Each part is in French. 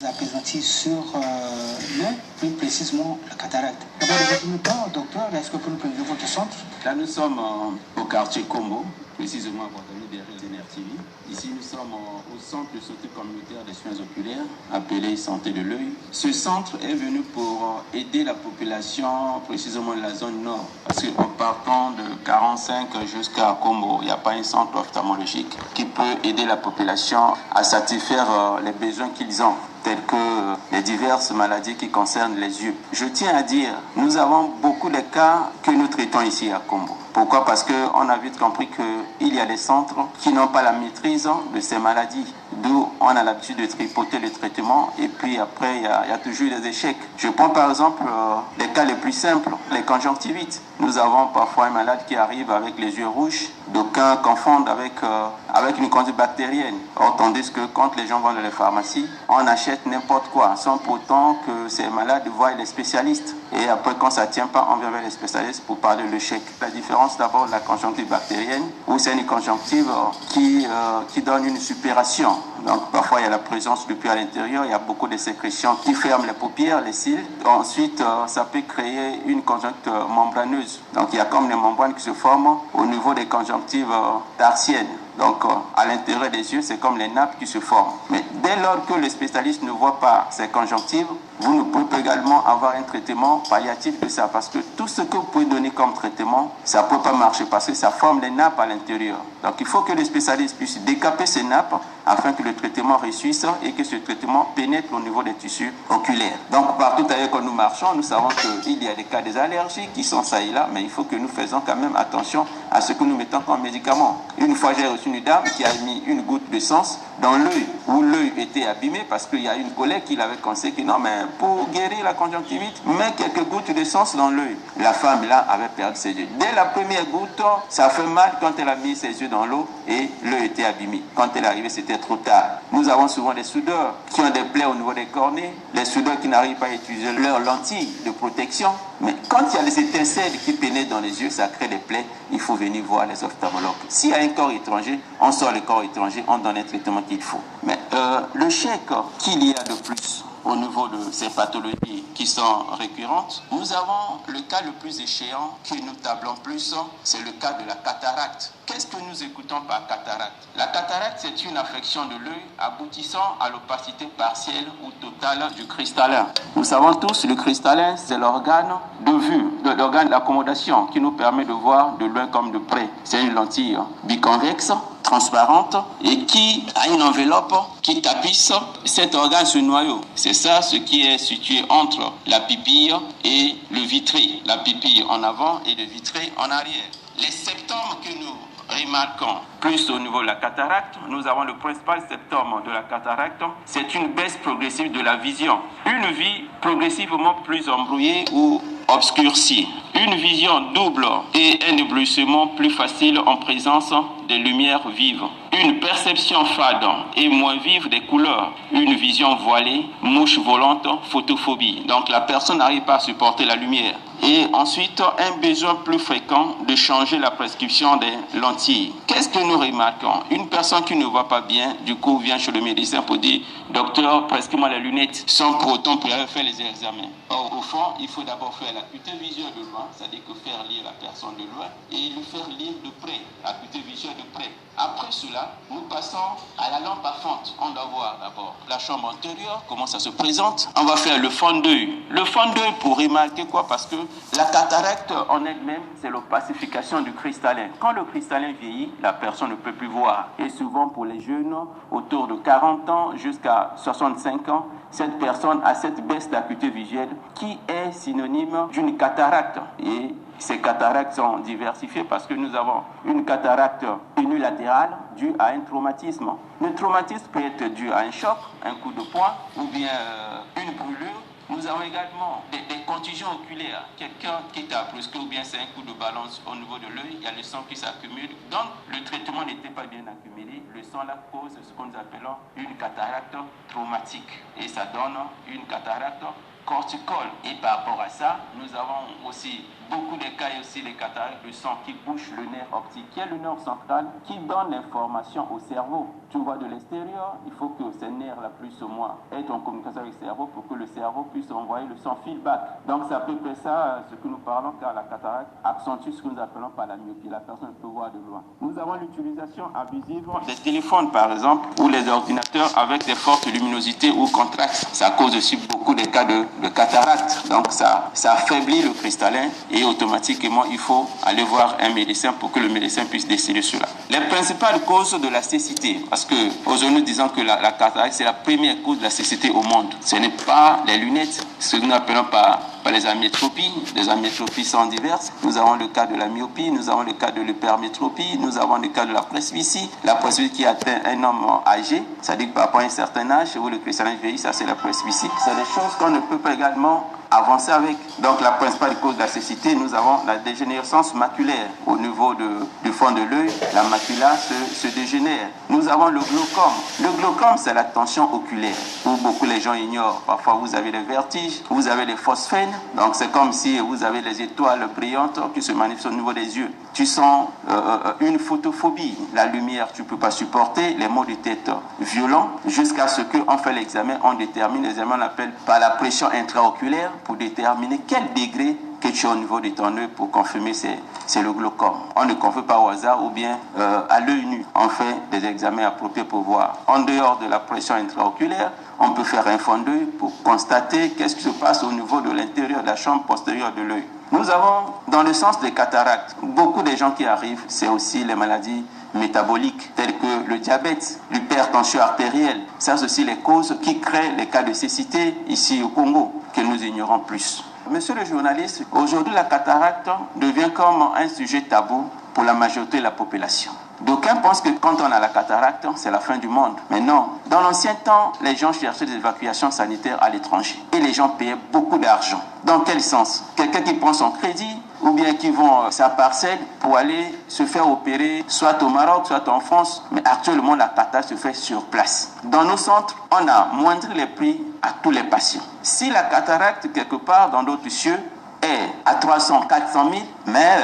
Appesantis sur l'œil, plus précisément la cataracte. D'abord, dans votre temps, docteur, est-ce que vous nous présenter votre centre? Là, nous sommes au quartier Combo, précisément à Guadeloupe, derrière NRTV. Ici, nous sommes au centre de santé communautaire des soins oculaires, appelé Santé de l'œil. Ce centre est venu pour aider la population, précisément de la zone nord. Parce qu'en partant de 45 jusqu'à Combo, il n'y a pas un centre ophtalmologique qui peut aider la population à satisfaire les besoins qu'ils ont, telles que les diverses maladies qui concernent les yeux. Je tiens à dire, nous avons beaucoup de cas que nous traitons ici à Combo. Pourquoi? Parce qu'on a vite compris qu'il y a des centres qui n'ont pas la maîtrise de ces maladies. D'où on a l'habitude de tripoter le traitement et puis après il y a toujours des échecs. Je prends par exemple les cas les plus simples, les conjonctivites. Nous avons parfois un malade qui arrive avec les yeux rouges. D'aucuns confondent avec une conduite bactérienne. Or, tandis que quand les gens vont dans les pharmacies, on achète n'importe quoi, sans pourtant que ces malades voient les spécialistes. Et après, quand ça ne tient pas, on vient vers les spécialistes pour parler de l'échec. La différence d'abord de la conjonctive bactérienne, où c'est une conjonctive qui donne une suppuration. Donc parfois il y a la présence du pus à l'intérieur, il y a beaucoup de sécrétions qui ferment les paupières, les cils. Ensuite, ça peut créer une conjonctive membraneuse. Donc il y a comme des membranes qui se forment au niveau des conjonctives tarsiennes. Donc, à l'intérieur des yeux, c'est comme les nappes qui se forment. Mais dès lors que le spécialiste ne voit pas ces conjonctives, vous ne pouvez pas également avoir un traitement palliatif de ça. Parce que tout ce que vous pouvez donner comme traitement, ça ne peut pas marcher parce que ça forme les nappes à l'intérieur. Donc, il faut que le spécialiste puisse décaper ces nappes afin que le traitement réussisse et que ce traitement pénètre au niveau des tissus oculaires. Donc, partout ailleurs que nous marchons, nous savons qu'il y a des cas des allergies qui sont ça et là, mais il faut que nous fassions quand même attention à ce que nous mettons comme médicament. Une fois, j'ai reçu une dame qui a mis une goutte de sang dans l'œil, où l'œil était abîmé parce qu'il y a une collègue qui l'avait conseillé que non, mais pour guérir la conjonctivite, mets quelques gouttes de sang dans l'œil. La femme là avait perdu ses yeux. Dès la première goutte, ça fait mal quand elle a mis ses yeux dans l'eau et l'œil était abîmé. Quand elle est arrivée, c'était trop tard. Nous avons souvent des soudeurs qui ont des plaies au niveau des cornets, les soudeurs qui n'arrivent pas à utiliser leurs lentilles de protection. Mais quand il y a les étincelles qui pénètrent dans les yeux, ça crée des plaies, il faut venir voir les ophtalmologues. S'il y a un corps étranger, on sort le corps étranger, on donne un traitement qu'il faut. Mais le chèque qu'il y a de plus au niveau de ces pathologies qui sont récurrentes, nous avons le cas le plus échéant que nous tablons plus, c'est le cas de la cataracte. Qu'est-ce que nous écoutons par cataracte? La cataracte, c'est une affection de l'œil aboutissant à l'opacité partielle ou totale du cristallin. Nous savons tous, le cristallin, c'est l'organe de vue, l'organe d'accommodation qui nous permet de voir de loin comme de près. C'est une lentille biconvexe, transparente et qui a une enveloppe qui tapisse cet organe, ce noyau. C'est ça ce qui est situé entre la pupille et le vitré. La pupille en avant et le vitré en arrière. Les symptômes que nous remarquons plus au niveau de la cataracte, nous avons le principal symptôme de la cataracte, c'est une baisse progressive de la vision. Une vue progressivement plus embrouillée ou obscurcie. Une vision double et un éblouissement plus facile en présence des lumières vives. Une perception fade et moins vive des couleurs. Une vision voilée, mouche volante, photophobie. Donc la personne n'arrive pas à supporter la lumière. Et ensuite, un besoin plus fréquent de changer la prescription des lentilles. Qu'est-ce que nous remarquons? Une personne qui ne voit pas bien, du coup, vient chez le médecin pour dire « Docteur, prescris-moi les lunettes » sans pour autant pouvoir faire les examens. Or, au fond, il faut d'abord faire l'acuité visuelle de loin, c'est-à-dire que faire lire la personne de loin et lui faire lire de près, l'acuité visuelle de près. Après cela, nous passons à la lampe à fente. On doit voir d'abord la chambre antérieure, comment ça se présente. On va faire le fond d'œil. Le fond d'œil pour remarquer quoi? Parce que la cataracte en elle-même, c'est l'opacification du cristallin. Quand le cristallin vieillit, la personne ne peut plus voir. Et souvent pour les jeunes, autour de 40 ans jusqu'à 65 ans, cette personne a cette baisse d'acuité visuelle qui est synonyme d'une cataracte. Et ces cataractes sont diversifiées parce que nous avons une cataracte unilatérale due à un traumatisme. Le traumatisme peut être dû à un choc, un coup de poing ou bien une brûlure. Nous avons également des contusions oculaires. Quelqu'un qui t'a brusqué ou bien c'est un coup de balance au niveau de l'œil, il y a le sang qui s'accumule. Donc, le traitement n'était pas bien accumulé. Le sang là cause ce que nous appelons une cataracte traumatique. Et ça donne une cataracte corticole. Et par rapport à ça, nous avons aussi beaucoup de cas, il y a aussi les cataractes, le sang qui bouche le nerf optique, qui est le nerf central, qui donne l'information au cerveau. Tu vois de l'extérieur, il faut que ces nerfs-là, plus ou moins, aient en communication avec le cerveau pour que le cerveau puisse envoyer le sang feedback. Donc, c'est à peu près ça, ce que nous parlons, car la cataracte accentue ce que nous appelons par la myopie. La personne peut voir de loin. Nous avons l'utilisation abusive des téléphones, par exemple, ou les ordinateurs avec des fortes luminosités ou contrastes. Ça cause aussi beaucoup de cas de cataracte. Donc, ça affaiblit le cristallin et automatiquement, il faut aller voir un médecin pour que le médecin puisse déceler cela. Les principales causes de la cécité, parce que aujourd'hui, nous disons que la cataracte, c'est la première cause de la cécité au monde. Ce n'est pas les lunettes, ce que nous appelons par les amétropies. Les amétropies sont diverses. Nous avons le cas de la myopie, nous avons le cas de l'hypermétropie, nous avons le cas de la presbytie. La presbytie qui atteint un homme âgé, c'est-à-dire que par rapport à un certain âge, où le cristallin vieillit, ça c'est la presbytie. C'est des choses qu'on ne peut pas également avancer avec. Donc la principale cause de la cécité, nous avons la dégénérescence maculaire. Au niveau du fond de l'œil, la macula se dégénère. Nous avons le glaucome. Le glaucome, c'est la tension oculaire, où beaucoup les gens ignorent. Parfois, vous avez des vertiges, vous avez des phosphènes. Donc c'est comme si vous avez les étoiles brillantes qui se manifestent au niveau des yeux. Tu sens une photophobie. La lumière, tu ne peux pas supporter. Les maux de tête violents. Jusqu'à ce qu'on fait l'examen, on détermine, l'examen on appelle par la pression intraoculaire, pour déterminer quel degré que tu as au niveau de ton œil pour confirmer c'est le glaucome. On ne confirme pas au hasard ou bien à l'œil nu. On fait des examens appropriés pour voir. En dehors de la pression intraoculaire, on peut faire un fond d'œil pour constater qu'est-ce qui se passe au niveau de l'intérieur de la chambre postérieure de l'œil. Nous avons, dans le sens des cataractes, beaucoup de gens qui arrivent, c'est aussi les maladies métaboliques telles que le diabète, l'hypertension artérielle. Ça, c'est aussi les causes qui créent les cas de cécité ici au Congo, que nous ignorons plus. Monsieur le journaliste, aujourd'hui la cataracte devient comme un sujet tabou pour la majorité de la population. D'aucuns pensent que quand on a la cataracte, c'est la fin du monde. Mais non. Dans l'ancien temps, les gens cherchaient des évacuations sanitaires à l'étranger. Et les gens payaient beaucoup d'argent. Dans quel sens? Quelqu'un qui prend son crédit ou bien qui vend sa parcelle pour aller se faire opérer soit au Maroc, soit en France. Mais actuellement, la cataracte se fait sur place. Dans nos centres, on a moindri les prix à tous les patients. Si la cataracte, quelque part dans d'autres cieux, est à 300, 400 000, mais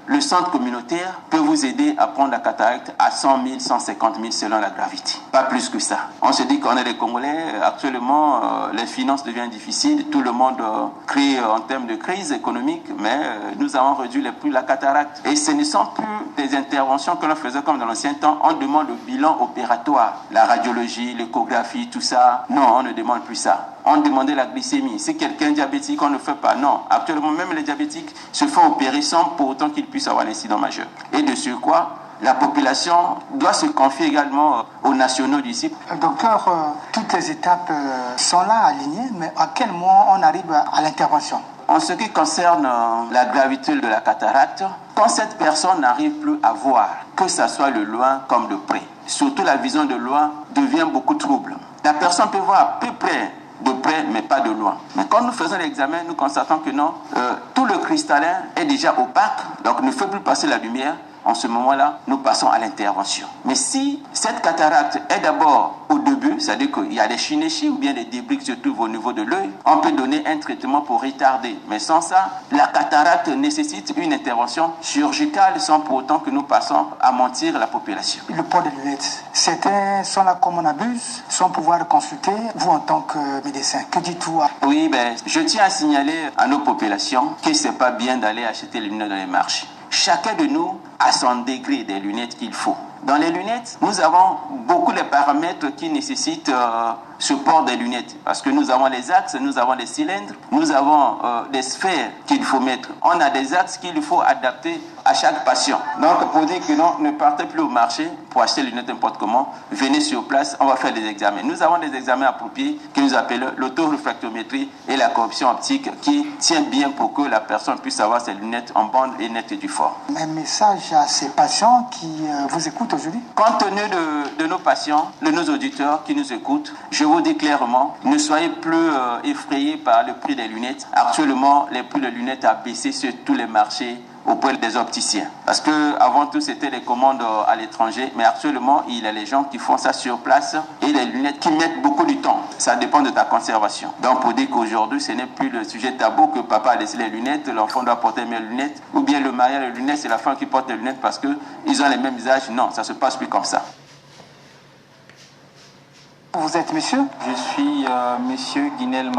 le centre communautaire peut vous aider à prendre la cataracte à 100 000, 150 000 selon la gravité. Pas plus que ça. On se dit qu'on est des Congolais. Actuellement, les finances deviennent difficiles. Tout le monde crie en termes de crise économique, mais nous avons réduit les prix de la cataracte. Et ce ne sont plus des interventions que l'on faisait comme dans l'ancien temps. On demande le bilan opératoire, la radiologie, l'échographie, tout ça. Non, on ne demande plus ça. On demandait la glycémie. Si quelqu'un est diabétique, on ne le fait pas. Non. Actuellement, même les diabétiques se font opérer sans pour autant qu'ils puissent avoir un incident majeur. Et de surcroît, la population doit se confier également aux nationaux d'ici. Docteur, toutes les étapes sont là alignées, mais à quel moment on arrive à l'intervention? En ce qui concerne la gravité de la cataracte, quand cette personne n'arrive plus à voir, que ce soit de loin comme de près, surtout la vision de loin devient beaucoup trouble. La personne peut voir à peu près de près, mais pas de loin. Mais quand nous faisons l'examen, nous constatons que non, tout le cristallin est déjà opaque, donc ne fait plus passer la lumière. En ce moment-là, nous passons à l'intervention. Mais si cette cataracte est d'abord au début, c'est-à-dire qu'il y a des chinéchies ou bien des débris qui se trouvent au niveau de l'œil, on peut donner un traitement pour retarder. Mais sans ça, la cataracte nécessite une intervention chirurgicale sans pour autant que nous passons à mentir la population. Le port des lunettes, certains sont là comme on abuse, sans pouvoir consulter. Vous, en tant que médecin, que dites-vous? Oui, je tiens à signaler à nos populations que ce n'est pas bien d'aller acheter les lunettes dans les marchés. Chacun de nous a son degré des lunettes qu'il faut. Dans les lunettes, nous avons beaucoup de paramètres qui nécessitent ce port des lunettes. Parce que nous avons les axes, nous avons des cylindres, nous avons des sphères qu'il faut mettre. On a des axes qu'il faut adapter à chaque patient. Donc, pour dire que non, ne partez plus au marché pour acheter les lunettes n'importe comment. Venez sur place, on va faire des examens. Nous avons des examens appropriés que nous appelons l'autorefractométrie et la correction optique qui tient bien pour que la personne puisse avoir ses lunettes en bande et nettes et du fort. Un message à ces patients qui vous écoutent aujourd'hui? Compte tenu de nos patients, de nos auditeurs qui nous écoutent, je vous dis clairement, ne soyez plus effrayés par le prix des lunettes. Actuellement, les prix des lunettes ont baissé sur tous les marchés auprès des opticiens. Parce que avant tout, c'était les commandes à l'étranger, mais actuellement, il y a les gens qui font ça sur place et les lunettes qui mettent beaucoup de temps. Ça dépend de ta conservation. Donc, pour dire qu'aujourd'hui, ce n'est plus le sujet tabou que papa a laissé les lunettes, l'enfant doit porter mes lunettes, ou bien le mari a les lunettes, c'est la femme qui porte les lunettes parce qu'ils ont les mêmes visages. Non, ça ne se passe plus comme ça. Vous êtes monsieur? Je suis monsieur Guinel